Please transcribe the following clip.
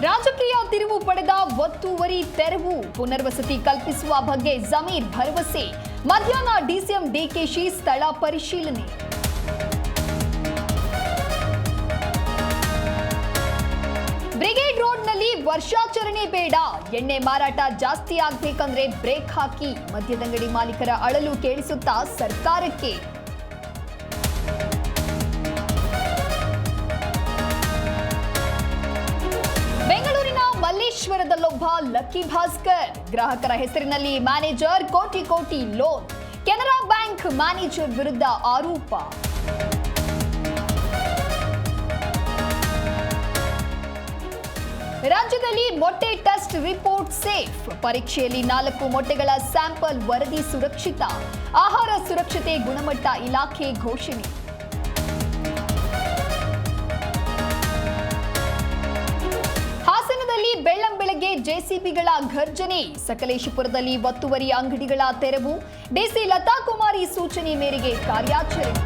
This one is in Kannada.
ರಾಜಕೀಯ ತಿರುವು ಪಡೆದ ಒತ್ತುವರಿ ತೆರವು ಪುನರ್ವಸತಿ ಕಲ್ಪಿಸುವ ಬಗ್ಗೆ ಜಮೀರ್ ಭರವಸೆ. ಮಧ್ಯಾಹ್ನ ಡಿಸಿಎಂ ಡಿಕೆಶಿ ಸ್ಥಳ ಪರಿಶೀಲನೆ. ಬ್ರಿಗೇಡ್ ರೋಡ್ನಲ್ಲಿ ವರ್ಷಾಚರಣೆ ಬೇಡ, ಎಣ್ಣೆ ಮಾರಾಟ ಜಾಸ್ತಿ ಆಗ್ಬೇಕಂದ್ರೆ ಬ್ರೇಕ್ ಹಾಕಿ. ಮದ್ಯದಂಗಡಿ ಮಾಲೀಕರ ಅಳಲು ಕೇಳಿಸುತ್ತಾ ಸರ್ಕಾರಕ್ಕೆ. ಬೆಂಗಳೂರಿನ ಮಲ್ಲೇಶ್ವರದಲ್ಲೊಬ್ಬ ಲಕ್ಕಿ ಭಾಸ್ಕರ್. ಗ್ರಾಹಕರ ಹೆಸರಿನಲ್ಲಿ ಮ್ಯಾನೇಜರ್ ಕೋಟಿ ಕೋಟಿ ಲೋನ್. ಕೆನರಾ ಬ್ಯಾಂಕ್ ಮ್ಯಾನೇಜರ್ ವಿರುದ್ಧ ಆರೋಪ. ರಾಜ್ಯದಲ್ಲಿ ಮೊಟ್ಟೆ ಟೆಸ್ಟ್ ರಿಪೋರ್ಟ್ ಸೇಫ್. ಪರೀಕ್ಷೆಯಲ್ಲಿ 4 ಮೊಟ್ಟೆಗಳ ಸ್ಯಾಂಪಲ್ ವರದಿ ಸುರಕ್ಷಿತ. ಆಹಾರ ಸುರಕ್ಷತೆ ಗುಣಮಟ್ಟ ಇಲಾಖೆ ಘೋಷಣೆ. ಹಾಸನದಲ್ಲಿ ಬೆಳ್ಳಂಬೆಳಗ್ಗೆ ಜೆಸಿಬಿಗಳ ಘರ್ಜನೆ. ಸಕಲೇಶಪುರದಲ್ಲಿ ಒತ್ತುವರಿ ಅಂಗಡಿಗಳ ತೆರವು. ಡಿಸಿ ಲತಾ ಕುಮಾರಿ ಸೂಚನೆ ಮೇರೆಗೆ ಕಾರ್ಯಾಚರಣೆ.